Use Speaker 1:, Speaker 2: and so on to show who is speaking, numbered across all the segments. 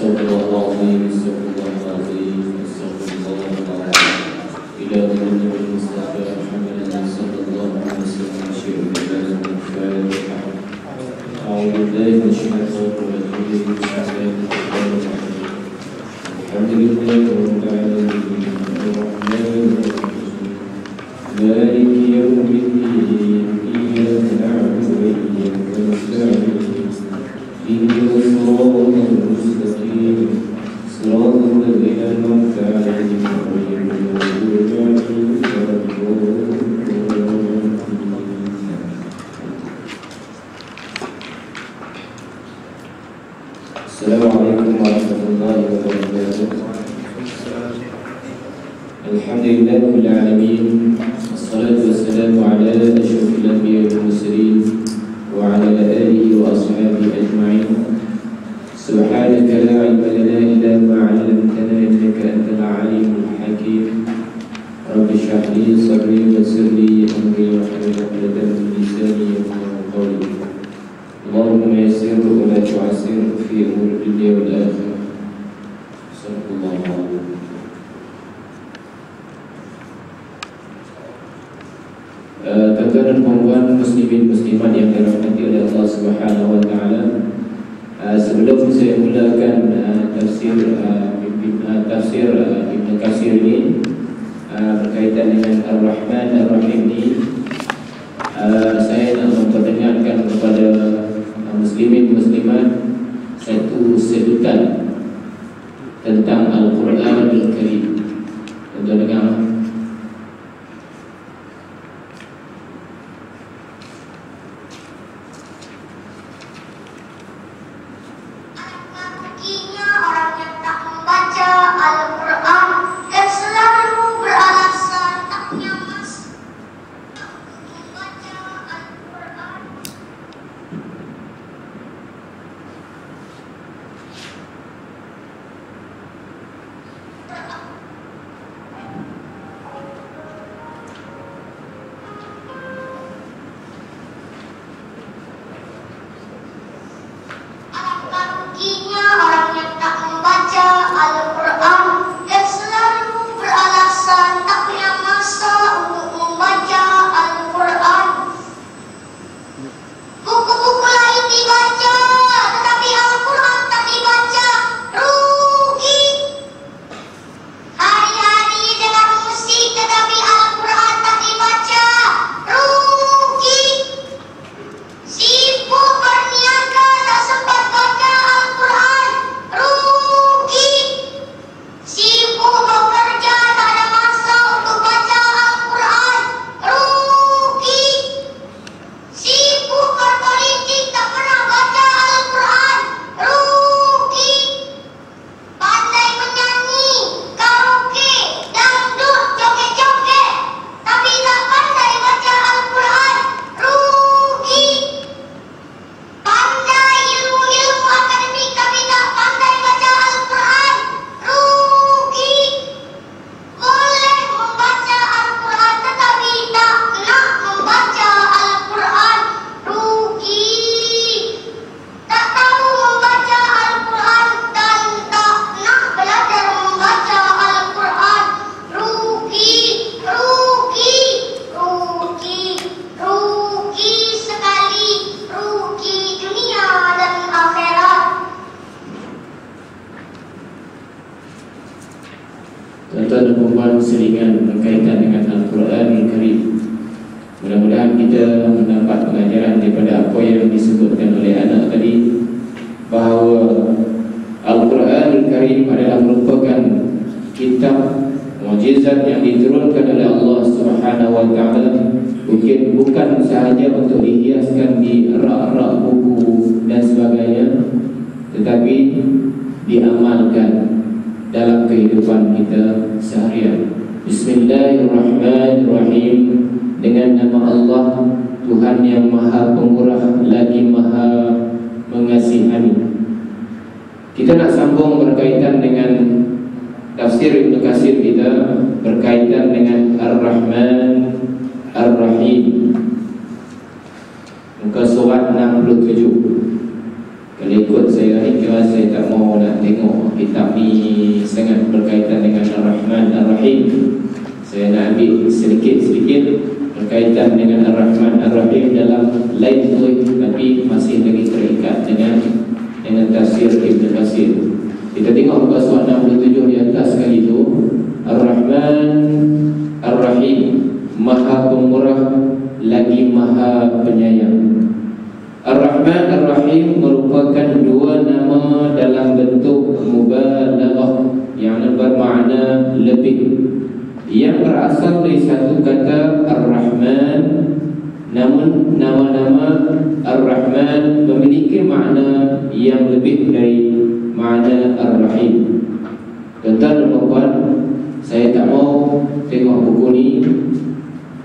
Speaker 1: Astagfirullahaladzim, astagfirullahaladzim, astagfirullahaladzim. Ila Nabi Mustafa Muhammadin sallallahu alaihi wasallam. Al-Fatihah. A'udzu billahi minasyaitonir rajim. Bismillahirrahmanirrahim. Alhamdulillahi rabbil alamin. Ar-Rahmanir Rahim. Maliki yawmiddin. Iyyaka na'budu wa iyyaka nasta'in. اهدنا الصراط المستقيم صراط الذين أنعمت عليهم غير المغضوب عليهم ولا الضالين. السلام عليكم ورحمة الله وبركاته. الحمد لله رب العالمين، والصلاة والسلام على أشرف الأنبياء والمرسلين وعلى آله وأصحابه أجمعين. سبحانك لا علم لنا إلا ما علمتنا إنك أنت العليم الحكيم. رب اشرح لي صدري ويسر لي أمري واحلل عقدة من لساني يفقهوا قولي. اللهم يسر ولا تعسر في أمور الدنيا والآخرة. صدق الله العظيم. Tuan-tuan dan puan-puan muslimin muslimat yang dirahmati oleh Allah Subhanahu wa taala, sebelum saya mulakan tafsir Ibn Katsir ini berkaitan dengan Ar-Rahman Ar-Rahim ini, saya nak memperdengarkan kepada muslimin muslimat satu sedutan tentang Al-Quran Al-Karim. Tuan-tuan dengar? Tuan-tuan dan puan selingan berkaitan dengan Al-Quran Al-Karim. Mudah-mudahan kita mendapat pengajaran daripada apa yang disebutkan oleh anak tadi, bahawa Al-Quran Al-Karim adalah merupakan kitab mukjizat yang diturunkan oleh Allah Subhanahu wa taala, bukan sahaja untuk dihiaskan di rak-rak buku dan sebagainya, tetapi diamalkan dalam kehidupan kita seharian. Bismillahirrahmanirrahim. Dengan nama Allah, Tuhan yang Maha Pemurah lagi Maha Mengasihani. Kita nak sambung berkaitan dengan tafsir Ibn Katsir kita, berkaitan dengan Ar-Rahman Ar-Rahim, muka surat 67. Kalau ikut saya ni, Al-Quran, saya tak mau nak tengok kitab ni sangat berkaitan dengan Ar-Rahman Ar-Rahim. Saya nak ambil sedikit-sedikit berkaitan dengan Ar-Rahman Ar-Rahim dalam lain tulis, tapi masih lagi terikat dengan tafsir Ibn Katsir. Kita tengok muka surat 67 di atas kali itu. Ar-Rahman Ar-Rahim, Maha Pemurah lagi Maha Penyayang. Ar-Rahman Ar-Rahim merupakan dua nama dalam bentuk mubalaghah yang bermakna lebih, yang berasal dari satu kata Ar-Rahman. Namun nama-nama Ar-Rahman memiliki makna yang lebih dari makna Ar-Rahim. Tuan-tuan dan puan, saya tak mau tengok buku ni.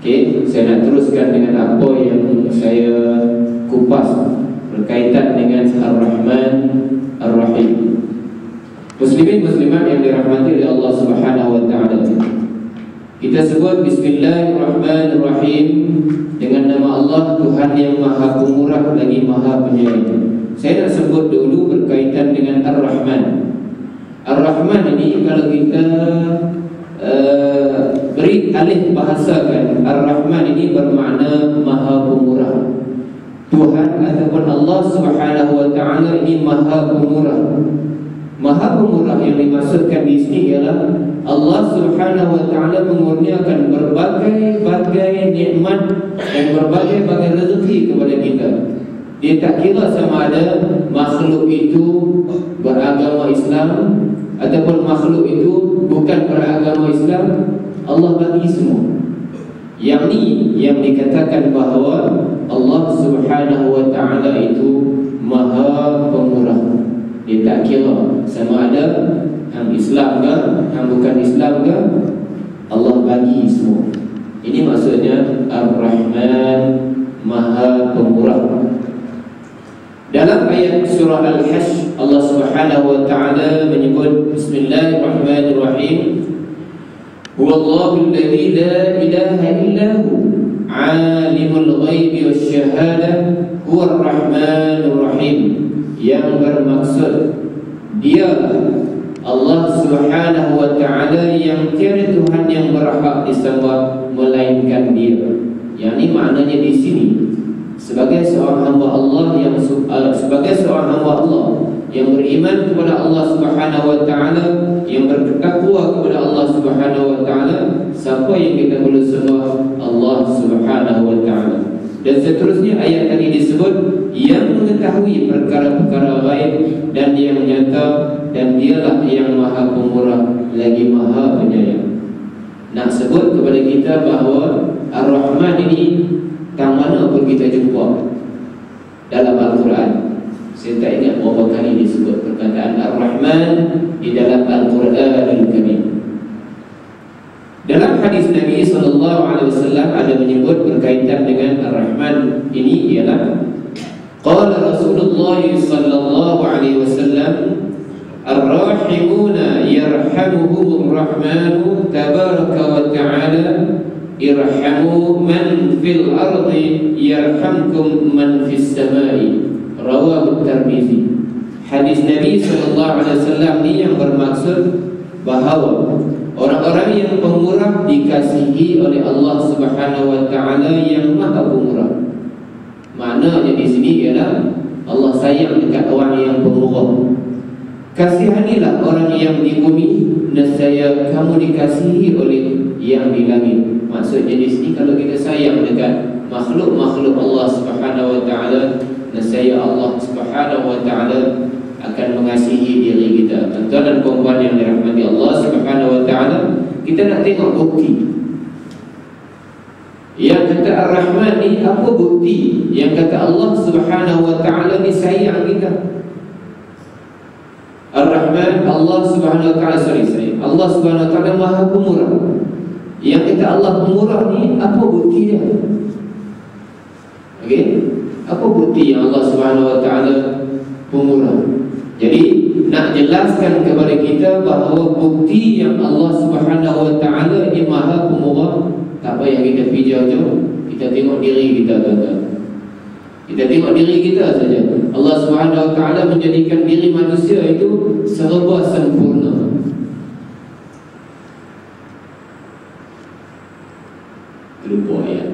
Speaker 1: Okey, saya nak teruskan dengan apa yang saya kupas berkaitan dengan Ar-Rahman Ar-Rahim. Muslimin muslimat yang dirahmati oleh Allah Subhanahu wa taala, kita sebut Bismillahirrahmanirrahim dengan nama Allah, Tuhan yang Maha Pemurah lagi Maha Penyayang. Saya nak sebut dulu berkaitan dengan Ar-Rahman. Ar-Rahman ini kalau kita beri alih bahasakan, Ar-Rahman ini bermakna Maha Pemurah. Tuhan ataupun Allah Subhanahu wa taala ini Maha Pemurah. Maha Pemurah yang dimaksudkan di sini ialah Allah Subhanahu wa taala mengurniakan berbagai-bagai nikmat dan berbagai-bagai rezeki kepada kita. Dia tak kira sama ada makhluk itu beragama Islam ataupun makhluk itu bukan beragama Islam, Allah bagi semua. Yang ni yang dikatakan bahawa Allah Subhanahu wa taala itu Maha Pemurah. Dia tak kira sama ada hang Islam ke, hang bukan Islam ke, Allah bagi semua. Ini maksudnya Ar-Rahman, Maha Pemurah. Dalam ayat surah Al-Hasy, Allah Subhanahu wa taala menyebut Bismillahirrahmanirrahim, Huwallahu alladzi la ilaha illa hu, alimul ghaibi wasyahadah, huwar rahmanur rahim. Yang bermaksud dialah Allah Subhanahu wa taala yang tiada Tuhan yang berhak disembah melainkan Dia. Yang ini maknanya di sini sebagai seorang hamba Allah yang beriman kepada Allah Subhanahu wa taala, yang bertakwa kepada Allah Subhanahu wa taala, siapa yang kita perlu sembah? Allah Subhanahu wa taala. Dan seterusnya ayat tadi disebut yang mengetahui perkara-perkara ghaib dan yang nyata, dan dialah yang Maha Pemurah lagi Maha Penyayang. Nak sebut kepada kita bahawa Ar-Rahman ini tang mana pun kita jumpa dalam Al-Quran. Saya tak ingat berapa kali disebut perkataan Ar-Rahman di dalam Al-Quranul Karim. Dalam hadis Nabi SAW ada menyebut berkaitan dengan Ar-Rahman ini ialah qala Rasulullah sallallahu alaihi wasallam, Ar-Rahimuna yarhamuhumur Rahmanu tabaraka wa ta'ala, irhamu man fil ardi yarhamkum man fis samai. Rawahu Tirmizi. Hadis Nabi SAW ni yang bermaksud bahawa orang-orang yang pemurah dikasihi oleh Allah Subhanahu wa taala yang Maha Pemurah. Maknanya di sini ialah Allah sayang dekat orang yang pemurah. Kasihanilah orang yang di bumi, nescaya kamu dikasihi oleh yang di langit. Maksudnya di sini kalau kita sayang dekat makhluk-makhluk Allah Subhanahu wa taala, nescaya Allah Subhanahu wa taala akan mengasihi diri kita. Tuan-tuan dan puan yang dirahmati Allah Subhanahu wa taala, kita nak tengok bukti. Yang kata Ar-Rahman ni apa bukti yang kata Allah Subhanahu wa taala ni sayang kita? Ar-Rahman, Allah Subhanahu wa taala Allah Subhanahu wa taala Maha Pemurah. Yang kata Allah Pemurah ni apa bukti dia? Okey? Apa bukti yang Allah Subhanahu wa taala Pemurah? Jadi nak jelaskan kepada kita bahawa bukti yang Allah Subhanahu wa taala ini Maha Pemurah, tak payah kita pergi jauh-jauh, kita tengok diri kita, tuan-tuan. Kita tengok diri kita saja. Allah Subhanahu Wa Taala menjadikan diri manusia itu serba sempurna. Lupa ayat.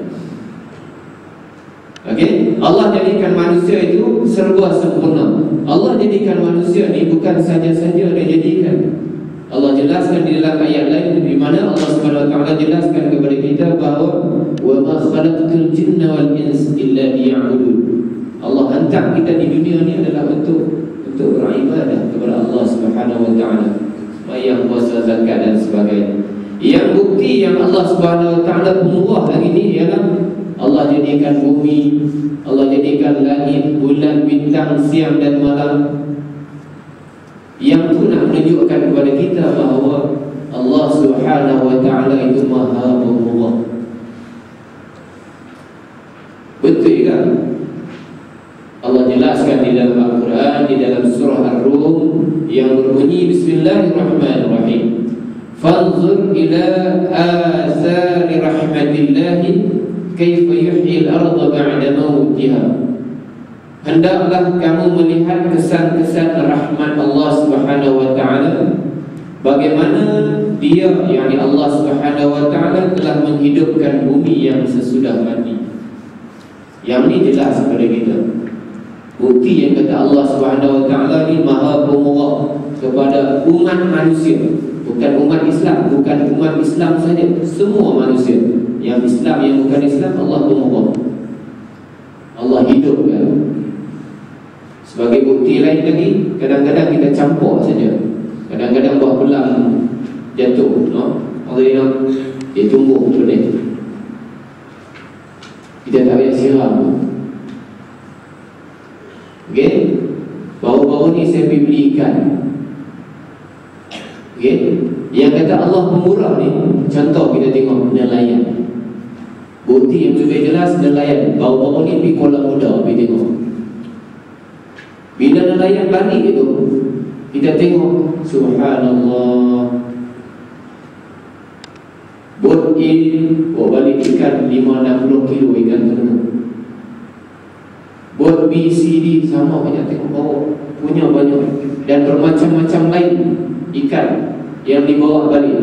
Speaker 1: Okey, Allah jadikan manusia itu serba sempurna. Allah jadikan manusia ni bukan saja-saja dia jadikan. Allah jelaskan di dalam ayat lain di mana Allah Subhanahu Wa Taala jelaskan kepada kita bahawa wa ma khalaqtul jinna wal insa illa liya'budun. Allah hantar kita di dunia ni adalah untuk beribadah kepada Allah Subhanahu Wa Taala, sembahyang, puasa, zakat dan sebagainya. Yang bukti yang Allah Subhanahu Wa Taala pemurah lagi ni ialah Allah jadikan bumi, Allah jadikan langit, bulan, bintang, siang dan malam. Yang tu nak menunjukkan kepada kita bahawa Allah Subhanahu Wa Taala itu Maha Pemurah. Betul kan? Allah jelaskan di dalam Al-Quran, di dalam surah Ar-Rum yang berbunyi Bismillahirrahmanirrahim. Fanzur ila athari rahmatillahi kaifa yuhyi al-ardha ba'da mautiha. Hendaklah kamu melihat kesan-kesan rahmat Allah Subhanahu Wa Taala, bagaimana Dia, yakni Allah Subhanahu Wa Taala telah menghidupkan bumi yang sesudah mati. Yang ni jelas kepada kita. Bukti yang kata Allah Subhanahu Wa Taala ni Maha Pemurah kepada umat manusia, bukan umat Islam, bukan umat Islam saja, semua manusia. Yang Islam, yang bukan Islam, Allah Pemurah. Allah hidupkan. Sebagai bukti lain lagi, kadang-kadang kita campur saja. Kadang-kadang buah belang jatuh, no? Allah dia tumbuh benih. Kita tak payah siram. Okey, baru-baru ni saya pergi beli ikan. Okey, yang kata Allah pemurah ni, contoh kita tengok nelayan. Bukti yang lebih jelas nelayan. Baru-baru ni pergi Kuala Muda pergi tengok. Bila nelayan balik itu, kita tengok, subhanallah, bot in bawa balik ikan 5-60 kilo ikan ternak. Bot B, C, D sama banyak, tengok bawa punya banyak. Dan bermacam-macam lain ikan yang dibawa balik.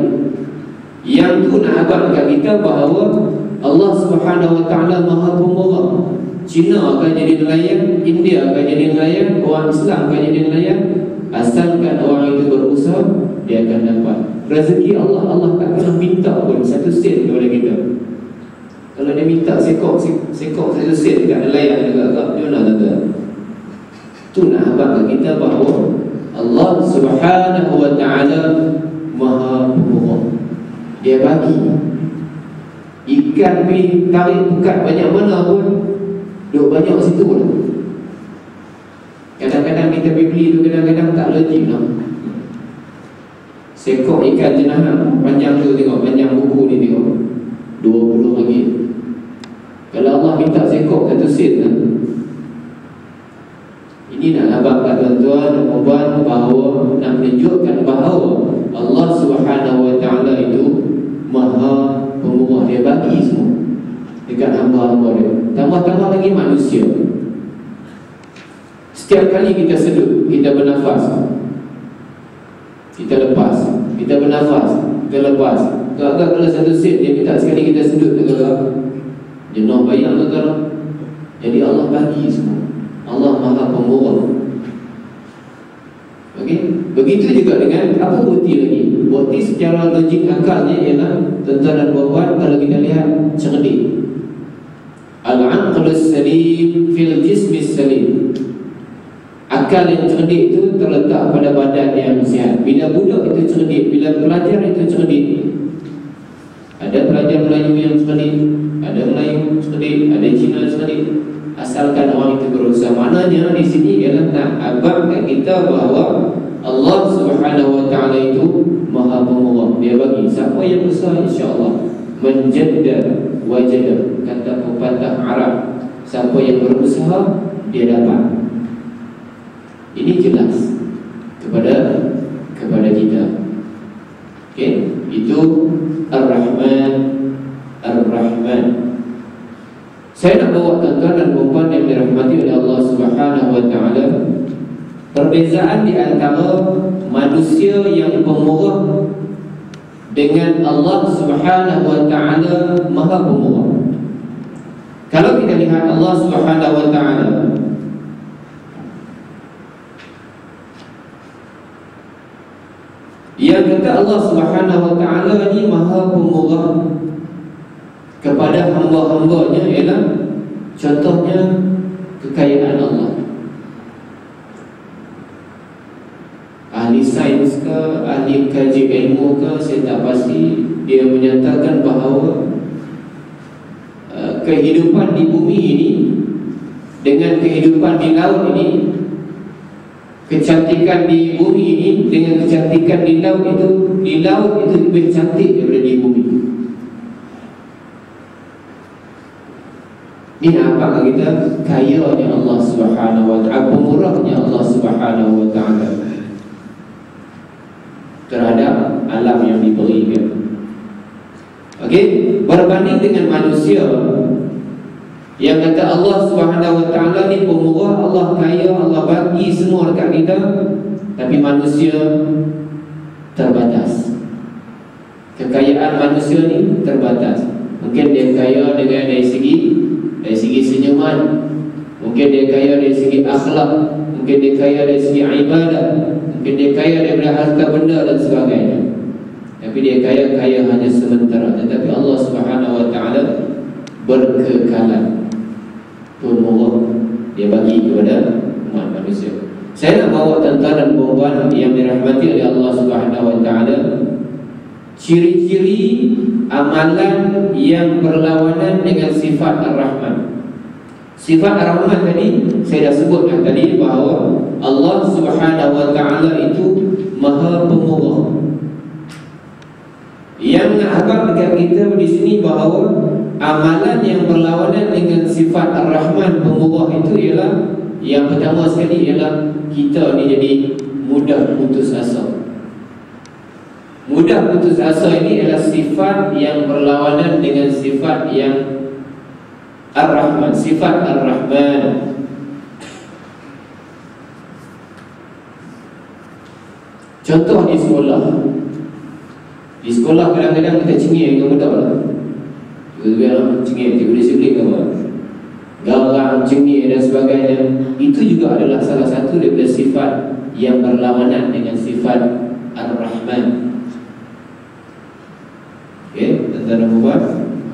Speaker 1: Yang tu nak abang kat kita bahawa Allah Subhanahu Wa Taala Maha Pemurah. Cina akan jadi nelayan, India akan jadi nelayan, orang Islam akan jadi nelayan. Asalkan orang itu berusaha, dia akan dapat rezeki Allah. Allah tak pernah minta pun satu sen kepada kita. Kalau dia minta sekok satu sen dekat nelayan juga, dia nak kata. Tu nak abang kat kita bahawa Allah Subhanahu Wa Taala Maha Pemurah. Dia bagi ikan pergi tarik bukat banyak mana pun, duk banyak situ lah. Kadang-kadang kita pergi beli tu, kadang-kadang tak legit lah. Sekok ikan jenayah panjang tu, tengok panjang buku ni, tengok 20 ringgit. Kalau Allah minta sekok satu sen lah. Ini nak abang kat tuan-tuan dan puan bahawa nak menunjukkan bahawa Allah Subhanahu Wa Taala itu Maha Pemurah. Dia bagi semua dekat hamba-hamba dia. Tambah-tambah lagi manusia. Setiap kali kita sedut, kita bernafas, kita lepas, kita bernafas, kita lepas. Agak-agak kalau satu sen dia minta sekali kita sedut, agak-agak jenuh bayang tuan-tuan. Jadi Allah bagi semua. Allah Maha Pemurah. Okey, begitu juga dengan apa bukti lagi? Bukti secara logik akalnya ialah tuan-tuan dan puan-puan, kalau kita lihat cerdik. Al-aqlus salim fil jismis salim. Akal yang cerdik itu terletak pada badan yang sihat. Bila budak itu cerdik, bila pelajar itu cerdik. Ada pelajar Melayu yang cerdik, ada Melayu cerdik, ada Cina cerdik. Asalkan orang itu berusaha. Maknanya di sini ialah nak abang kat kita bahawa Allah Subhanahu Wa Taala itu Maha Pemurah. Dia bagi siapa yang berusaha, insya-Allah menjadda wajada, kata pepatah Arab. Siapa yang berusaha, dia dapat. Ini jelas kepada kita. Okey, itu Ar-Rahman. Saya nak bawa tuan-tuan dan puan yang dirahmati oleh Allah Subhanahu wa taala, perbezaan di antara manusia yang pemurah dengan Allah Subhanahu wa taala Maha Pemurah. Kalau kita lihat Allah Subhanahu wa taala, yang kata Allah Subhanahu wa taala ini Maha Pemurah kepada hamba-hambanya ialah contohnya kekayaan Allah. Ahli sains ke, ahli kaji ilmu ke, saya tak pasti, dia menyatakan bahawa kehidupan di bumi ini dengan kehidupan di laut ini, kecantikan di bumi ini dengan kecantikan di laut itu lebih cantik daripada di bumi. Ini apakah kita kayanya Allah Subhanahu wa taala, pemurahnya Allah Subhanahu wa taala terhadap alam yang diberikan. Okey, berbanding dengan manusia yang kata Allah Subhanahu wa taala ni pemurah, Allah kaya, Allah bagi semua dekat kita, tapi manusia terbatas. Kekayaan manusia ni terbatas. Mungkin dia kaya dengan dari segi senyuman, mungkin dia kaya dari segi akhlak, mungkin dia kaya dari segi ibadah, mungkin dia kaya daripada harta benda dan sebagainya. Tapi dia kaya hanya sementara. Tetapi Allah Subhanahu wa taala berkekalan, pemurah, dia bagi kepada umat manusia. Saya nak bawa tuan-tuan dan puan yang dirahmati oleh Allah Subhanahu wa taala, ciri-ciri amalan yang berlawanan dengan sifat Ar-Rahman. Sifat Ar-Rahman tadi saya dah sebutkan tadi bahawa Allah Subhanahu wa taala itu Maha Pemurah. Yang nak abang dekat kita di sini bahawa amalan yang berlawanan dengan sifat Ar-Rahman Pemurah itu ialah, yang pertama sekali ialah kita ni jadi mudah putus asa. Mudah putus asa ini adalah sifat yang berlawanan dengan sifat yang Ar-Rahman, sifat Ar-Rahman. Contoh di sekolah. Di sekolah kadang-kadang kita cengih dengan budak lah. Tiba-tiba cengih, tiba-tiba disiplin ke apa, garang, cengih dan sebagainya. Itu juga adalah salah satu daripada sifat yang berlawanan dengan sifat Ar-Rahman. Okey, tuan-tuan dan puan.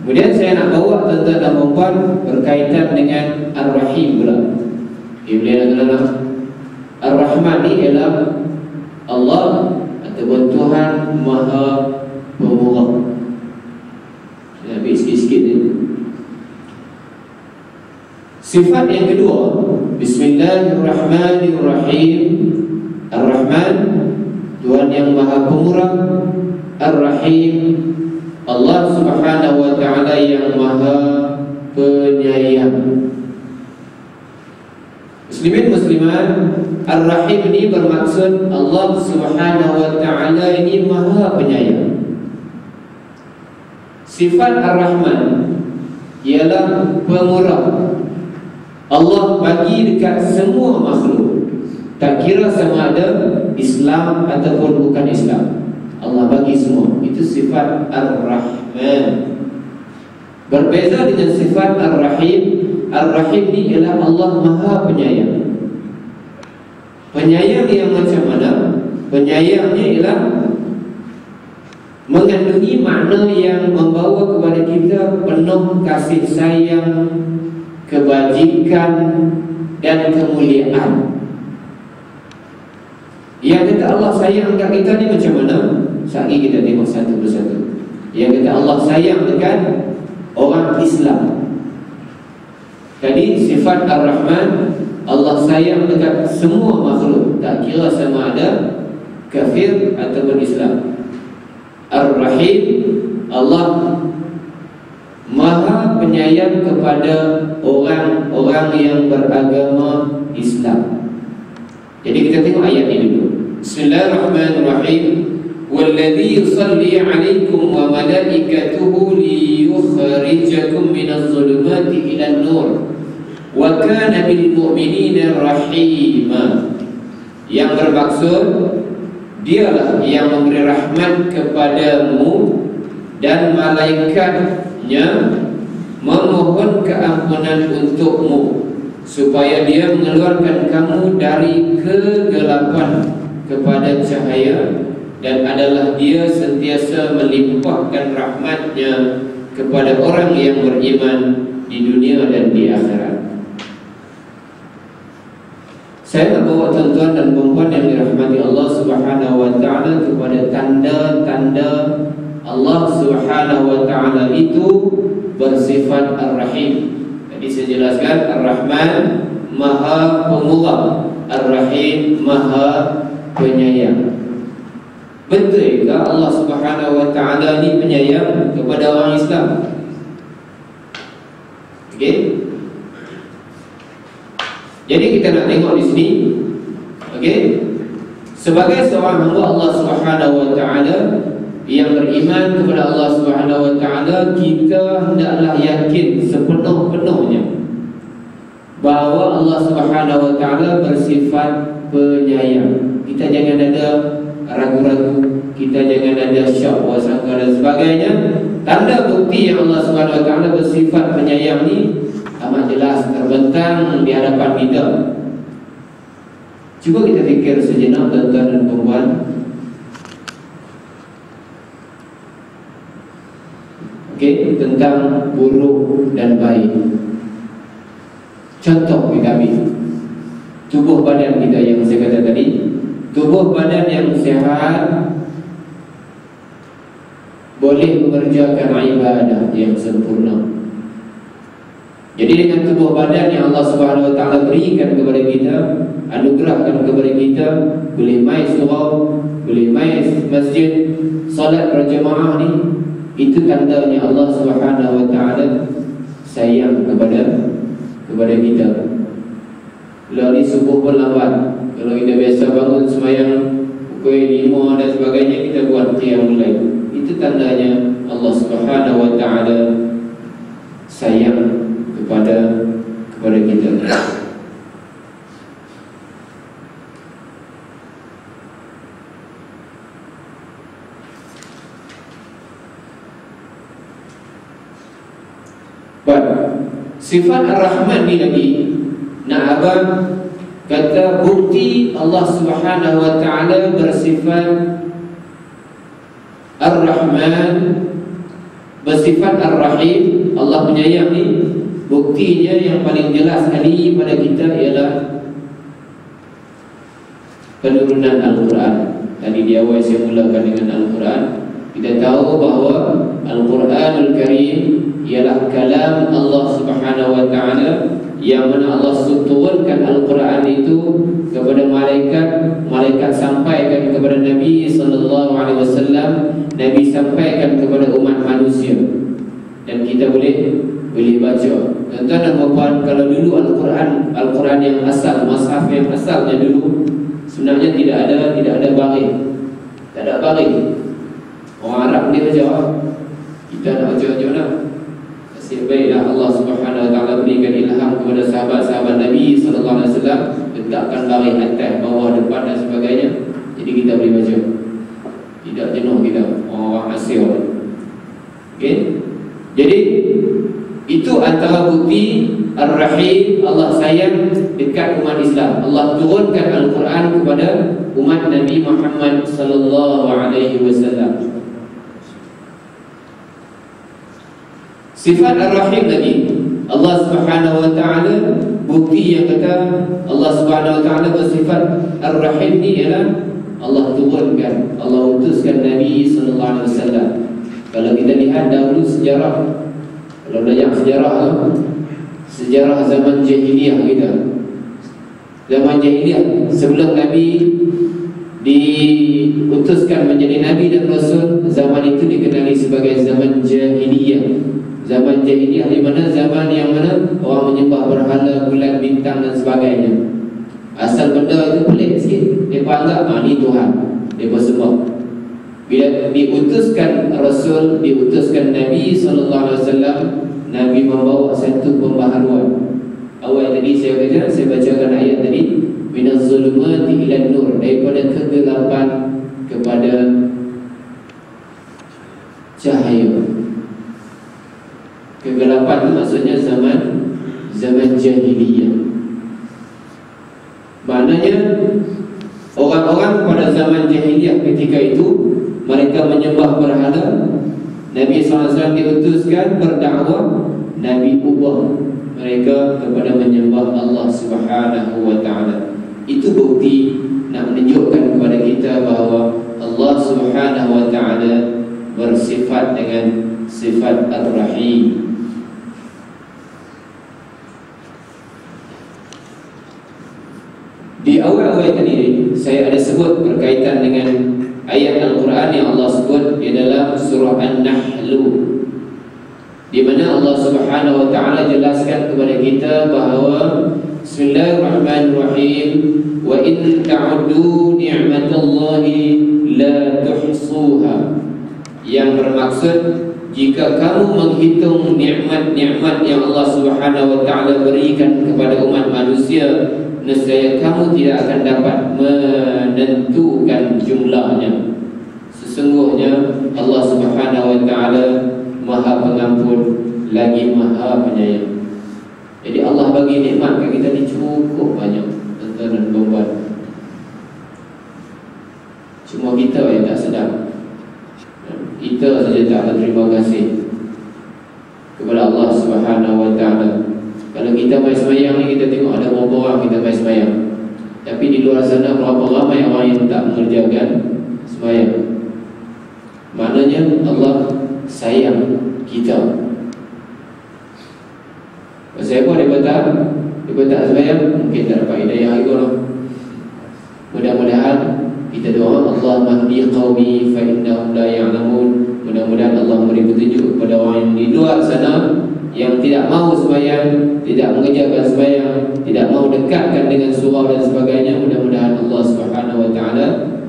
Speaker 1: Kemudian saya nak bawa tuan-tuan dan puan berkaitan dengan Ar-Rahim pula. Boleh nak Ar-Rahman ni ialah Allah ataupun Tuhan Maha Pemurah. Saya ambil sikit-sikit ni. Sifat yang kedua, Bismillahirrahmanirrahim. Ar-Rahman, Tuhan yang Maha Pemurah. Ar-Rahim, Allah Subhanahu wa taala yang Maha Penyayang. Muslimin muslimat, Ar-Rahim ini bermaksud Allah Subhanahu wa taala ini Maha Penyayang. Sifat Ar-Rahman ialah pemurah. Allah bagi dekat semua makhluk, tak kira sama ada Islam ataupun bukan Islam, Allah bagi semua. Itu sifat Ar-Rahman. Berbeza dengan sifat Ar-Rahim. Ar-Rahim ni ialah Allah Maha Penyayang. Penyayang yang macam mana? Penyayangnya ialah mengandungi makna yang membawa kepada kita penuh kasih sayang, kebajikan dan kemuliaan. Yang kata Allah sayang dekat kita ni macam mana? Sekali kita tengok satu persatu. Yang kata Allah sayang dekat orang Islam. Tadi sifat Ar-Rahman, Allah sayang dekat semua makhluk, tak kira sama ada kafir ataupun Islam. Ar-Rahim, Allah Maha Penyayang kepada orang-orang yang beragama Islam. Jadi kita tengok ayat ini dulu. Bismillahirrahmanirrahim. Walladzi yusalli 'alaikum wa malaikatuhu liyukhrijakum minadh dhulumati ilan nur wa kana bil mu'minina rahima. Yang bermaksud, dialah yang memberi rahmat kepadamu dan malaikatnya memohon keampunan untukmu, supaya dia mengeluarkan kamu dari kegelapan kepada cahaya, dan adalah dia sentiasa melimpahkan rahmatnya kepada orang yang beriman di dunia dan di akhirat. Saya membawa tuan-tuan dan puan yang dirahmati Allah Subhanahu wa taala kepada tanda-tanda Allah Subhanahu wa taala itu bersifat Ar-Rahim. Jadi saya jelaskan, Ar-Rahman Maha Pemurah, Ar-Rahim Maha Penyayang. Betulkah Allah Subhanahu wa taala ini penyayang kepada orang Islam? Okey. Jadi kita nak tengok di sini, okey. Sebagai seorang hamba Allah Subhanahu wa taala yang beriman kepada Allah Subhanahu wa taala, kita hendaklah yakin sepenuh-penuhnya bahawa Allah Subhanahu wa taala bersifat penyayang. Kita jangan ada ragu-ragu, kita jangan ada syak, wasangka dan sebagainya. Tanda bukti yang Allah Subhanahu wa taala bersifat penyayang ni amat jelas terbentang di hadapan kita. Cuba kita fikir sejenak tuan-tuan dan puan. Okey, tentang buruk dan baik. Contoh kita ambil tubuh badan kita yang saya kata tadi. Tubuh badan yang sihat boleh mengerjakan ibadah yang sempurna. Jadi dengan tubuh badan yang Allah Subhanahu wa taala berikan kepada kita, anugerahkan kepada kita, boleh mai surau, boleh mai masjid, salat berjemaah ni, itu tandanya Allah Subhanahu wa taala sayang kepada kita. Kalau ni subuh pun lambat, kalau kita biasa bangun sembahyang pukul 5 dan sebagainya, kita buat qiyamul lail, itu tandanya Allah Subhanahu wa taala sayang kepada kita. Sifat Ar-Rahman ni lagi nak abang kata bukti Allah Subhanahu wa taala bersifat Ar-Rahman, bersifat Ar-Rahim, Allah penyayang ni. Buktinya yang paling jelas sekali pada kita ialah penurunan Al-Quran. Tadi di awal saya mulakan dengan Al-Quran. Kita tahu bahawa Al-Quranul Karim ialah kalam Allah Subhanahu wa taala, yang mana Allah turunkan Al-Quran itu kepada malaikat sampaikan kepada Nabi sallallahu alaihi wasallam, Nabi sampaikan kepada umat manusia, dan kita boleh baca. Tuan-tuan dan puan, kalau dulu Al-Quran yang asal, mushaf yang asalnya dulu sebenarnya tidak ada baris. Tak ada baris. Orang Arab dia baca. Kita nak baca lah. Nasib baiklah Allah Subhanahu wa taala berikan ilham kepada sahabat-sahabat Nabi sallallahu alaihi wasallam, letakkan baris atas, bawah, depan dan sebagainya. Jadi kita boleh baca. Tidak jenuh kita orang asing. Okey. Jadi itu antara bukti Ar-Rahim, Allah sayang dekat umat Islam. Allah turunkan Al-Quran kepada umat Nabi Muhammad sallallahu alaihi wasallam. Sifat Ar-Rahim lagi, Allah Subhanahu wa taala, bukti yang kata Allah Subhanahu wa taala bersifat Ar-Rahim ni ialah Allah turunkan, Allah utuskan Nabi sallallahu alaihi wasallam. Kalau kita lihat dahulu sejarah, kalau belajar sejarah zaman jahiliyah kita, zaman jahiliyah sebelum Nabi diutuskan menjadi Nabi dan Rasul, zaman itu dikenali sebagai zaman jahiliyah. Zaman jahiliyah di mana zaman yang mana orang menyembah berhala, bulan, bintang dan sebagainya. Asal benda itu pelik sikit, mereka anggap ni Tuhan, mereka sembah. Bila diutuskan Rasul, diutuskan Nabi SAW, Nabi membawa satu pembaharuan. Awal tadi saya bacakan ayat tadi, minaz zulumati ilan nur, daripada kegelapan kepada cahaya. Kegelapan itu maksudnya zaman jahiliyah. Maknanya orang-orang pada zaman jahiliyah ketika itu mereka menyembah berhala. Nabi SAW diutuskan berdakwah, Nabi ubah mereka kepada menyembah Allah Subhanahu wa Ta'ala. Itu bukti nak menunjukkan kepada kita bahawa Allah Subhanahu wa Ta'ala bersifat dengan sifat Ar-Rahim. Di awal-awal tadi saya ada sebut berkaitan dengan ayat Al-Quran yang Allah sebut di dalam surah An-Nahl, di mana Allah Subhanahu wa Ta'ala jelaskan kepada kita bahawa Bismillahirrahmanirrahim, wa in ta'uddu ni'matallahi la tuhsuha, yang bermaksud jika kamu menghitung nikmat-nikmat yang Allah Subhanahu wa Ta'ala berikan kepada umat manusia, nescaya kamu tidak akan dapat menentukan jumlahnya. Sesungguhnya Allah Subhanahu wa Ta'ala Maha Pengampun lagi Maha Penyayang. Jadi Allah bagi nikmat kat kita ni cukup banyak, tuan-tuan dan puan-puan. Cuma kita yang tak sedar. Kita saja tak berterima kasih kepada Allah Subhanahu wa Ta'ala. Kalau kita main sembahyang ni, kita tengok ada berapa orang kita main sembahyang, tapi di luar sana berapa ramai orang yang tak mengerjakan sembahyang. Maknanya Allah sayang kita. Pasal apa dia tak sembahyang? Mungkin tak dapat hidayah itu lah. Mudah-mudahan kita doa, Allah mahdi qawmi fa innahum la ya'lamun. Mudah-mudahan Allah memberi petunjuk kepada orang yang di luar sana yang tidak mahu sembahyang, tidak mengerjakan sembahyang, tidak mahu dekatkan dengan surau dan sebagainya. Mudah-mudahan Allah Subhanahu wa Ta'ala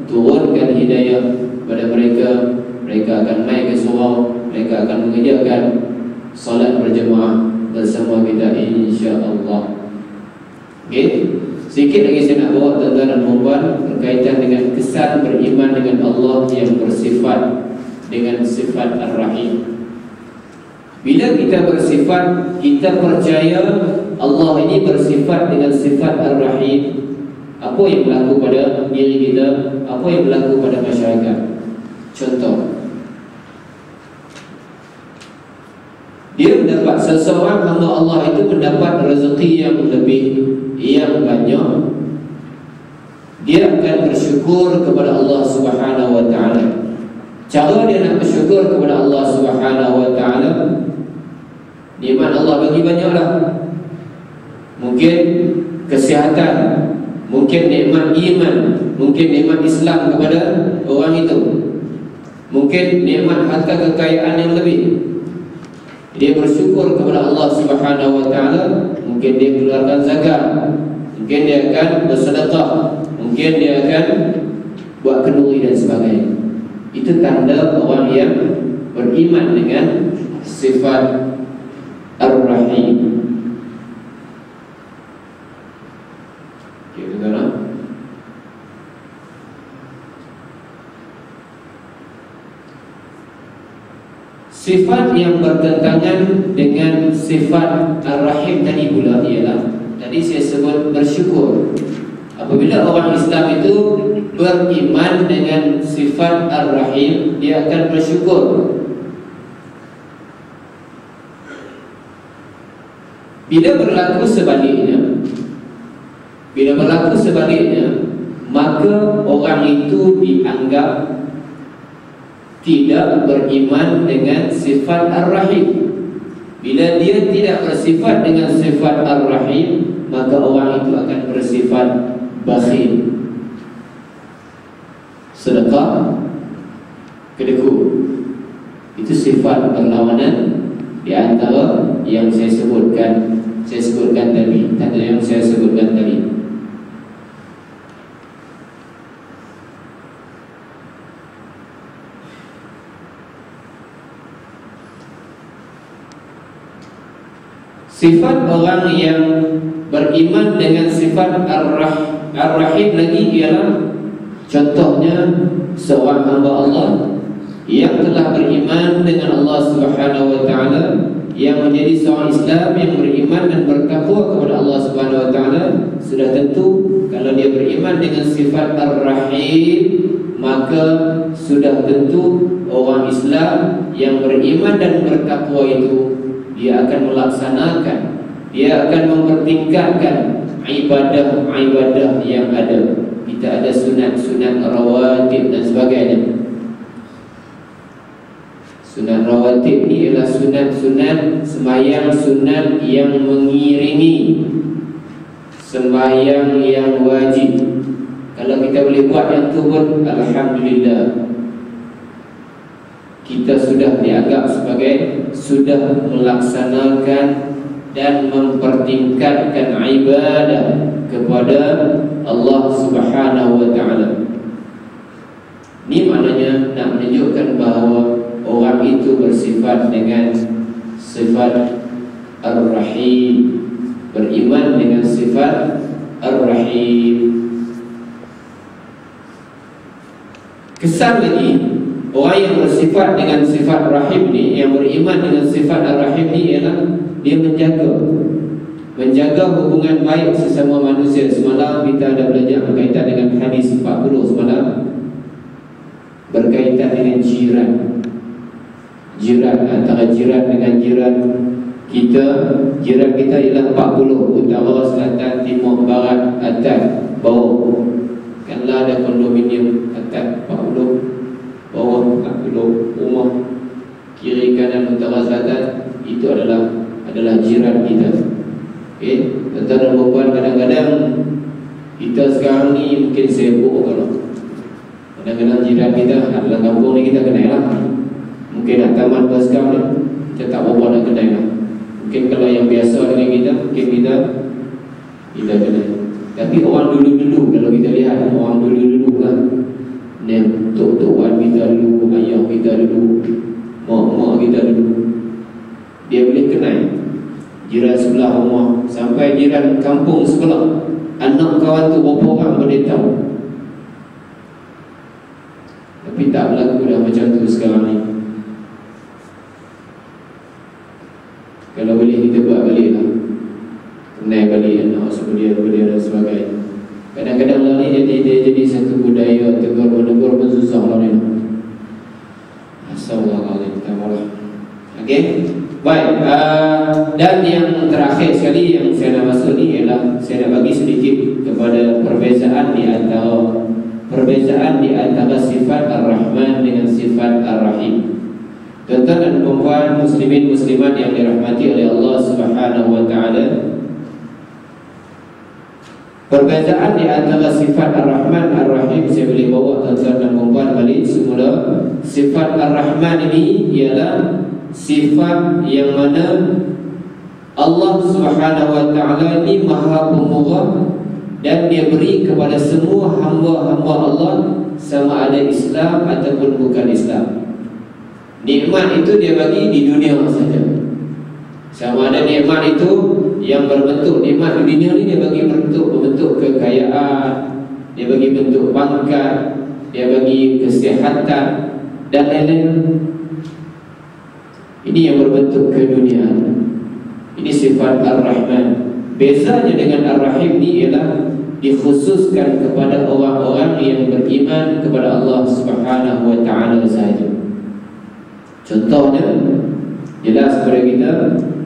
Speaker 1: turunkan hidayah kepada mereka. Mereka akan naik ke surau, mereka akan mengerjakan solat berjemaah bersama kita, insya-Allah. Okey, sedikit lagi saya nak bawa tuan-tuan dan puan berkaitan dengan kesan beriman dengan Allah yang bersifat dengan sifat Ar-Rahim. Bila kita bersifat, kita percaya Allah ini bersifat dengan sifat Ar-Rahim. Apa yang berlaku pada diri kita, apa yang berlaku pada masyarakat. Contoh, dia mendapat, seseorang hamba Allah itu mendapat rezeki yang lebih, yang banyak, dia akan bersyukur kepada Allah Subhanahu wa Ta'ala. Cara dia nak bersyukur kepada Allah Subhanahu wa Ta'ala, nikmat Allah bagi banyaklah. Mungkin kesihatan, mungkin nikmat iman, mungkin nikmat Islam kepada orang itu, mungkin nikmat harta kekayaan yang lebih. Dia bersyukur kepada Allah Subhanahu wa Ta'ala. Mungkin dia keluarkan zakat, mungkin dia akan bersedekah, mungkin dia akan buat kenduri dan sebagainya. Itu tanda orang yang beriman dengan sifat Ar-Rahim. Okay, betul. Sifat yang bertentangan dengan sifat Ar-Rahim tadi pula ialah, tadi saya sebut bersyukur. Apabila orang Islam itu beriman dengan sifat Ar-Rahim, dia akan bersyukur. Bila berlaku sebaliknya, maka orang itu dianggap tidak beriman dengan sifat Ar-Rahim. Bila dia tidak bersifat dengan sifat Ar-Rahim, maka orang itu akan bersifat bakhil, sedekah, kedeku. Itu sifat berlawanan di antara yang saya sebutkan tadi, tanda yang saya sebutkan tadi. Sifat orang yang beriman dengan sifat Ar-Rahim lagi ialah contohnya seorang hamba Allah yang telah beriman dengan Allah Subhanahu wa taala, yang menjadi seorang Islam yang beriman dan bertakwa kepada Allah Subhanahu wa taala. Sudah tentu kalau dia beriman dengan sifat Ar-Rahim, maka sudah tentu orang Islam yang beriman dan bertakwa itu dia akan melaksanakan, dia akan mempertingkatkan ibadah-ibadah yang ada. Kita ada sunat-sunat rawatib dan sebagainya. Sunat rawatib ni ialah sunat-sunat sembahyang sunat yang mengiringi sembahyang yang wajib. Kalau kita boleh buat yang tu pun alhamdulillah, kita sudah dianggap sebagai sudah melaksanakan dan mempertingkatkan ibadah kepada Allah Subhanahu wa taala. Ini maknanya nak menunjukkan bahawa orang itu bersifat dengan sifat Ar-Rahim, beriman dengan sifat Ar-Rahim. Kesan lagi, orang yang bersifat dengan sifat Rahim ni, yang beriman dengan sifat Ar-Rahim ni ialah dia menjaga hubungan baik sesama manusia. Semalam kita ada belajar berkaitan dengan hadis 40 semalam, berkaitan dengan jiran. Jiran, antara jiran dengan jiran kita, jiran kita ialah 40, utara, selatan, timur, barat, atas, bawah. Kanlah ada kondominium, atas 40, bawah 40, rumah kiri kanan utara selatan, itu adalah jiran kita. Okey, tuan-tuan dan puan, kadang-kadang kita sekarang ni mungkin sibuk kalau kadang-kadang jiran kita adalah kampung ni kita kenal lah. Mungkin nak taman basikal ni kita tak berapa nak kenal lah. Mungkin kalau yang biasa dengan kita, mungkin kita kenal. Tapi orang dulu-dulu, kalau kita lihat orang dulu-dulu kan, tok-tokan kita dulu, ayah kita dulu, mak-mak kita dulu, dia boleh kenal jiran sebelah rumah sampai jiran kampung sebelah. Anak kawan tu berapa orang pun dia tahu. Tapi tak berlaku dah macam tu sekarang ni. Kalau boleh kita buat balik lah, kenal balik anak sebelah dan sebagainya. Kadang-kadang lah ni dia jadi satu budaya tegur-menegur pun susah lah ni. Assalamualaikum warahmatullahi wabarakatuh. Okey. Baik, dan yang terakhir sekali yang saya nak masuk ni ialah saya nak bagi sedikit kepada perbezaan di antara sifat Ar-Rahman dengan sifat Ar-Rahim. Tuan-tuan dan puan muslimin muslimat yang dirahmati oleh Allah Subhanahu wa taala, perbezaan di antara sifat Ar-Rahman Ar-Rahim saya boleh bawa tuan-tuan dan puan balik semula. Sifat Ar-Rahman ini ialah sifat yang mana Allah Subhanahu wa taala ini Maha Pemurah dan dia beri kepada semua hamba-hamba Allah, sama ada Islam ataupun bukan Islam. Nikmat itu dia bagi di dunia saja. Sama ada nikmat itu yang berbentuk nikmat di dunia ni, dia bagi berbentuk kekayaan, dia bagi bentuk pangkat, dia bagi kesihatan dan lain-lain. Ini yang berbentuk keduniaan. Ini sifat Ar-Rahman. Bezanya dengan Ar-Rahim ni ialah dikhususkan kepada orang-orang yang beriman kepada Allah Subhanahu wa taala sahaja. Contohnya jelas kepada kita,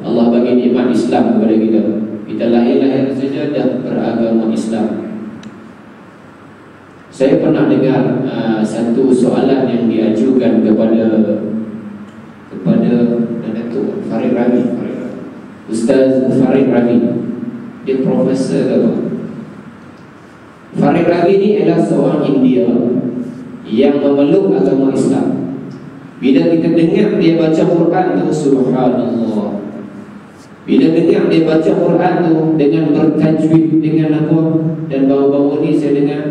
Speaker 1: Allah bagi nikmat Islam kepada kita. Kita lahir saja dah beragama Islam. Saya pernah dengar satu soalan yang diajukan kepada Datuk Farid Ravi, Ustaz Farid Ravi. Dia profesor ke apa? Farid Ravi ni adalah seorang India yang memeluk agama Islam. Bila kita dengar dia baca Quran tu, subhanallah. Bila dengar dia baca Quran tu dengan bertajwid, dengan apa, dan baru-baru ni saya dengar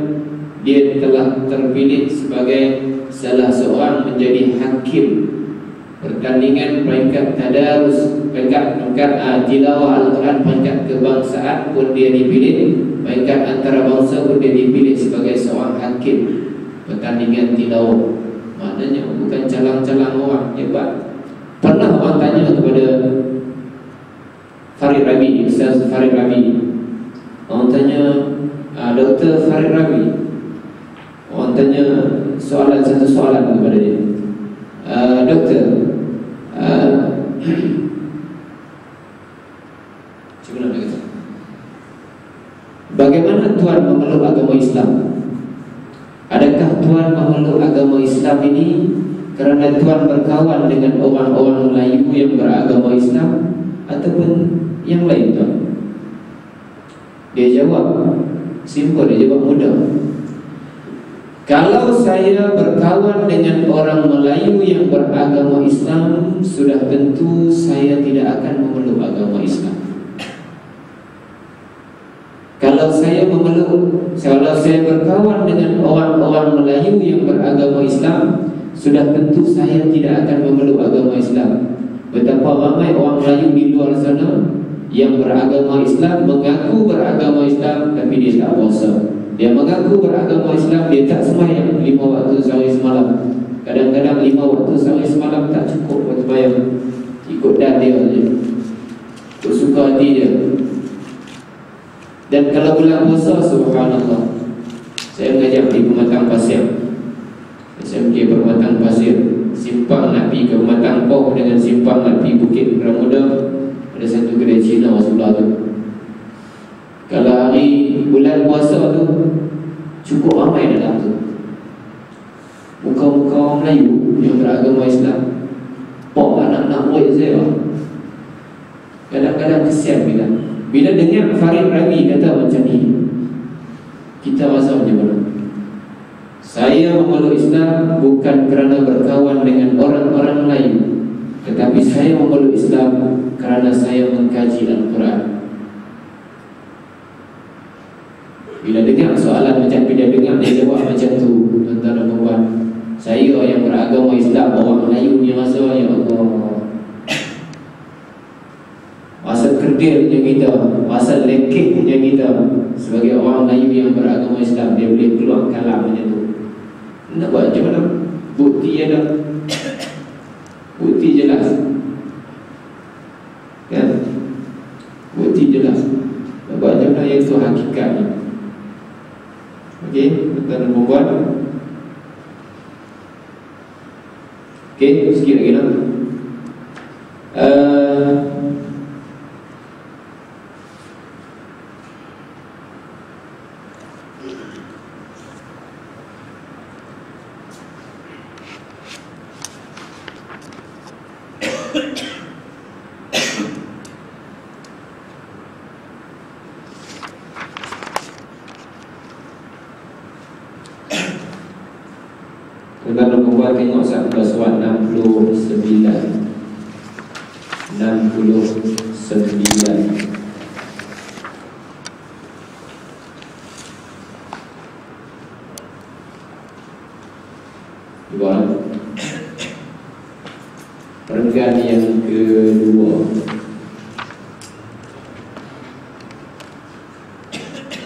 Speaker 1: dia telah terpilih sebagai salah seorang menjadi hakim pertandingan peringkat tadarus peringkat tilawah Al-Quran, peringkat kebangsaan pun dia dipilih, peringkat antarabangsa pun dia dipilih sebagai seorang hakim pertandingan tilawah. Maknanya bukan calang-calang orang, hebat. Pernah orang tanya kepada Farid Rabi, Ustaz Farid Rabi, orang tanya, Dr. Farid Rabi, orang tanya satu soalan kepada dia, Doktor, cuba nak kata, bagaimana Tuhan memeluk agama Islam? Adakah Tuhan memeluk agama Islam ini kerana Tuhan berkawan dengan orang-orang Melayu yang beragama Islam ataupun yang lain, Tuhan? Dia jawab, simple, dia jawab mudah. Kalau saya berkawan dengan orang Melayu yang beragama Islam, sudah tentu saya tidak akan memeluk agama Islam. Kalau saya berkawan dengan orang-orang Melayu yang beragama Islam, sudah tentu saya tidak akan memeluk agama Islam. Betapa ramai orang Melayu di luar sana yang beragama Islam, mengaku beragama Islam, tapi dia tak puasa. Dia mengaku beragama Islam, dia tak sembahyang 5 waktu sehari semalam. Kadang-kadang 5 waktu sehari semalam tak cukup buat sembahyang. Ikut dan dia saja, ikut suka hati dia. Dan kalau bulan puasa, subhanallah, saya mengajar di Pematang Pasir, SMK Pematang Pasir, simpang nak pergi ke Pematang Poh dengan simpang nak pergi Bukit Ramuda, ada satu kedai Cina sebelah tu. Kalau hari bulan puasa tu, cukup ramai dalam tu muka-muka orang Melayu yang beragama Islam. Pok anak-anak murid saya kadang-kadang kesian bila dengar Farid Rabi kata macam ni, kita rasa macam mana? Saya memeluk Islam bukan kerana berkawan dengan orang-orang Melayu, tetapi saya memeluk Islam kerana saya mengkaji Al-Quran. Bila dengar soalan macam bila dengar dia jawab macam tu, tuan-tuan dan puan, saya yang beragama Islam, orang Melayu ni rasa, ya Allah, rasa kerdilnya kita, rasa lekehnya kita sebagai orang Melayu yang beragama Islam, dia boleh keluar kalam macam tu. Nak buat macam mana? Bukti ada, bukti jelas, kan? Bukti jelas. Nak buat macam mana? Itu hakikatnya. Okey, tuan-tuan dan puan. Okey, sikit lagi lah. Tuan-tuan dan puan tengok sampai surat 69. Ibarat perenggan yang kedua.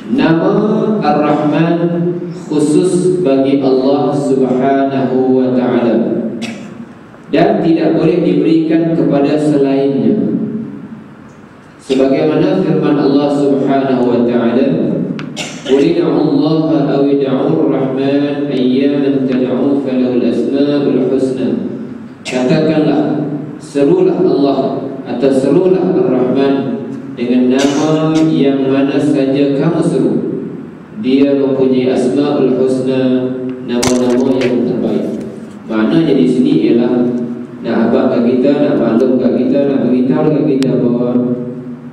Speaker 1: Nama Ar-Rahman khusus bagi Allah Subhanahu wa ta'ala dan tidak boleh diberikan kepada selainnya, sebagaimana firman Allah Subhanahu wa ta'ala, qul ud'u Allah aw ud'u Ar-Rahman ayyaman tad'u falahul asmaul husna. Katakanlah, serulah Allah atau serulah Ar-Rahman dengan nama yang mana saja kamu seru, dia mempunyai asmaul husna, nama-nama yang terbaik. Maknanya di sini ialah nak abang kat kita, nak maklum kat kita, nak beritahu kat kita bahawa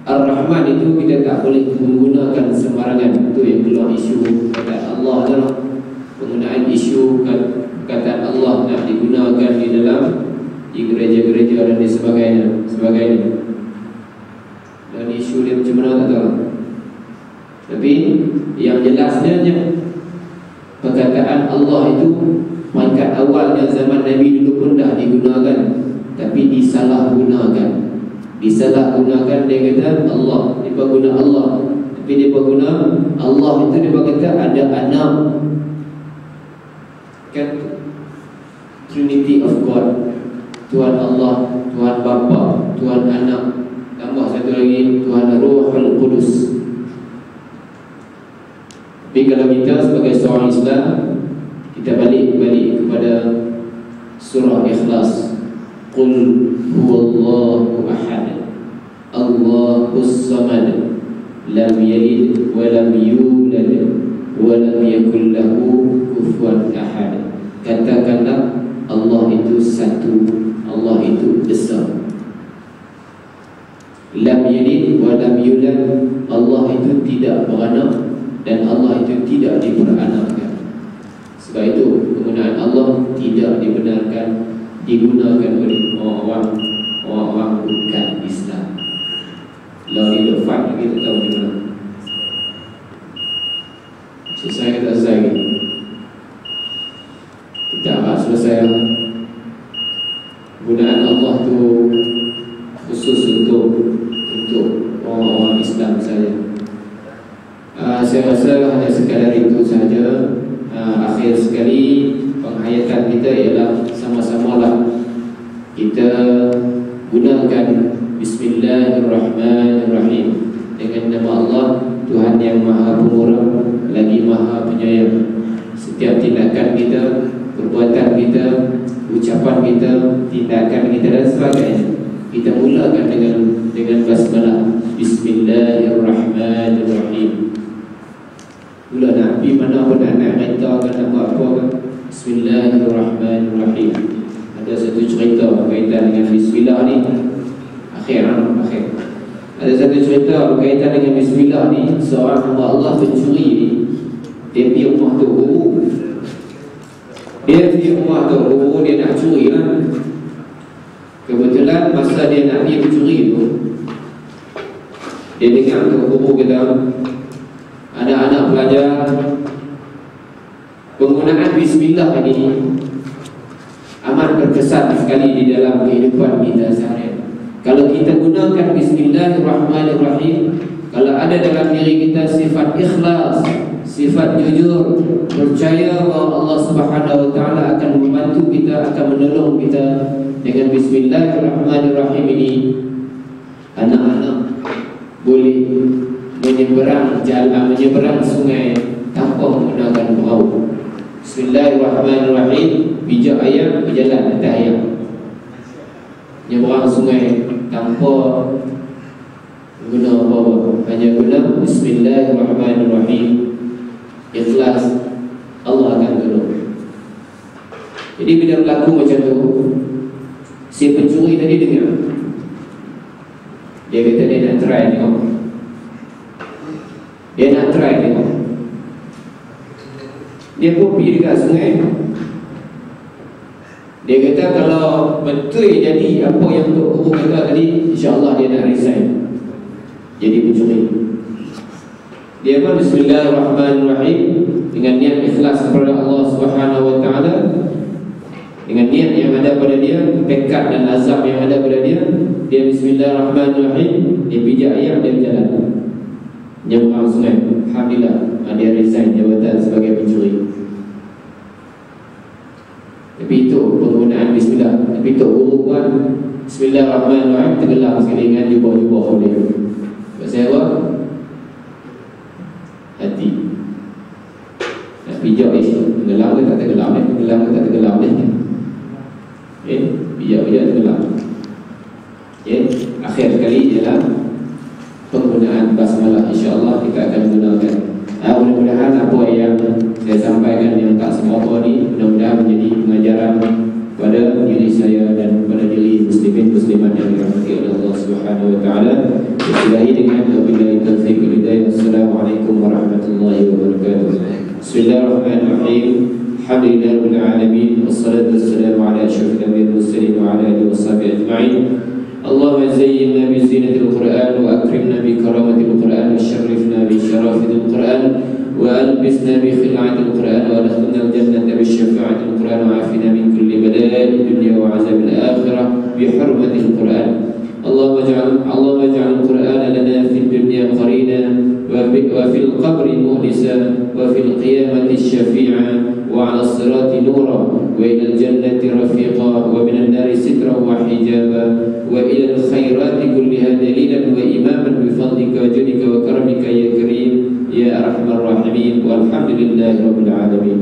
Speaker 1: Ar-Rahman itu kita tak boleh menggunakan sembarangan. Itu yang keluar isu perkataan Allah adalah penggunaan isu perkataan Allah nak digunakan di dalam di gereja-gereja dan di sebagainya. Dan isu dia macam mana tak tahu. Tapi yang jelasnya perkataan Allah itu peringkat awalnya zaman Nabi dulu pun dah digunakan, tapi disalahgunakan. Disalahgunakan, dia kata Allah, dia guna Allah, tapi dia guna Allah itu dia kata ada anak, kan? Trinity of God, Tuhan Allah, Tuhan Bapa, Tuhan Anak, tambah satu lagi Tuhan Ruhul Qudus. Tapi kalau kita sebagai seorang Islam, kita balik kepada surah Ikhlas. Qul huwallahu ahad, Allahus samad, lam yalid wa lam yulad wa lam yakul lahu kufuwan ahad. Katakanlah Allah itu satu, Allah itu besar. Lam yalid wa lam yulad, Allah itu tidak beranak dan Allah itu tidak diperanakkan. Sebab itu penggunaan Allah tidak dibenarkan digunakan oleh orang-orang bukan Islam. Lalu dia fight lagi, tak tahu di mana. Selesai ke tak selesai lagi? Kita akan selesai. Penggunaan Allah tu khusus untuk orang-orang Islam saja. Saya rasa hanya sekadar itu saja. Akhir sekali penghayatan kita ialah sama-samalah kita gunakan Bismillahirrahmanirrahim dengan nama Allah, Tuhan yang Maha Pemurah lagi Maha Penyayang. Setiap tindakan kita, perbuatan kita, ucapan kita, tindakan kita dan sebagainya, kita mulakan dengan basmalah, Bismillahirrahmanirrahim. Mula nak pergi mana pun nak cerita kan, nak buat apa kan, Bismillahirrahmanirrahim. Ada satu cerita berkaitan dengan Bismillah ni. Akhir. Ada satu cerita berkaitan dengan Bismillah ni. Seorang hamba Allah pencuri ni, dia pergi rumah tu guru. Dia nak curi lah. Kebetulan masa dia nak pergi mencuri tu, dia dengar tu guru kata, ada anak pelajar, penggunaan Bismillah ini amat berkesan sekali di dalam kehidupan kita seharian. Kalau kita gunakan Bismillahirrahmanirrahim, kalau ada dalam diri kita sifat ikhlas, sifat jujur, percaya bahawa Allah Subhanahu Wa Taala akan membantu kita, akan menolong kita dengan Bismillahirrahmanirrahim ini, anak-anak boleh menyeberang sungai tanpa menggunakan perahu. Bismillahirrahmanirrahim, pijak ayam berjalan atas ayam, menyeberang sungai tanpa guna apa-apa, hanya guna Bismillahirrahmanirrahim, ikhlas, Allah akan tolong. Jadi bila berlaku macam tu, si pencuri tadi dengar, dia kata dia nak try tengok. Dia pun pergi dekat sungai. Dia kata kalau betul jadi apa yang Tok Guru kata tadi, insya-Allah dia nak resign jadi pencuri. Dia pun Bismillahirrahmanirrahim dengan niat ikhlas kepada Allah Subhanahu Wa Taala, dengan niat yang ada pada dia, tekad dan azam yang ada pada dia. Dia Bismillahirrahmanirrahim, dia pijak ayam, dia berjalan nyeberang sungai. Alhamdulillah, dia resign jabatan sebagai pencuri. Tapi itu penggunaan Bismillah. Tapi itu guru buat Bismillahirrahmanirrahim, tenggelam sekali dengan jubah-jubah dia. Buat saya apa? Hati. Nak pijak tenggelam ke tak tenggelam ni? Tenggelam ke tak tenggelam ni? Pijak tenggelam. Akhir sekali ialah penggunaan basmalah. InsyaAllah kita akan gunakan. Mudah-mudahan apa yang saya sampaikan yang tak semua ni, mudah-mudahan menjadi pengajaran pada diri saya dan pada diri muslimin muslimat yang dirahmati oleh Allah Subhanahu Wa Taala. Diakhiri dengan wabillahi taufiq wal hidayah. Assalamualaikum warahmatullahi wabarakatuh. Bismillahirrahmanirrahim. Alhamdulillahirabbil alamin, wassalatu wassalamu ala asyrafil anbiya'i wal mursalin wa ala alihi washabihi ajma'in. Allahumma zayyinna bi zinatil Qur'an wa akrimna bi karamatil Qur'an wa syarrifna bi syarafil Qur'an wa albisna bi khil'atil Qur'an wa adkhilna al-jannata bi syafa'atil Qur'an wa afina min kulli bala'id dunya wa 'adzabil akhirah bi hurmatil Qur'an. Allahumma اجعل القرآن لنا في الدنيا قرينا وفي القبر مؤنسا وفي القيامة الشفيعا وعلى الصراط نورا وإلى الجنة رفيقا ومن النار سترا وحجابا وإلى الخيرات كلها دليلا وإماما بفضلك وجودك وكرمك يا كريم يا أرحم الراحمين والحمد لله رب العالمين.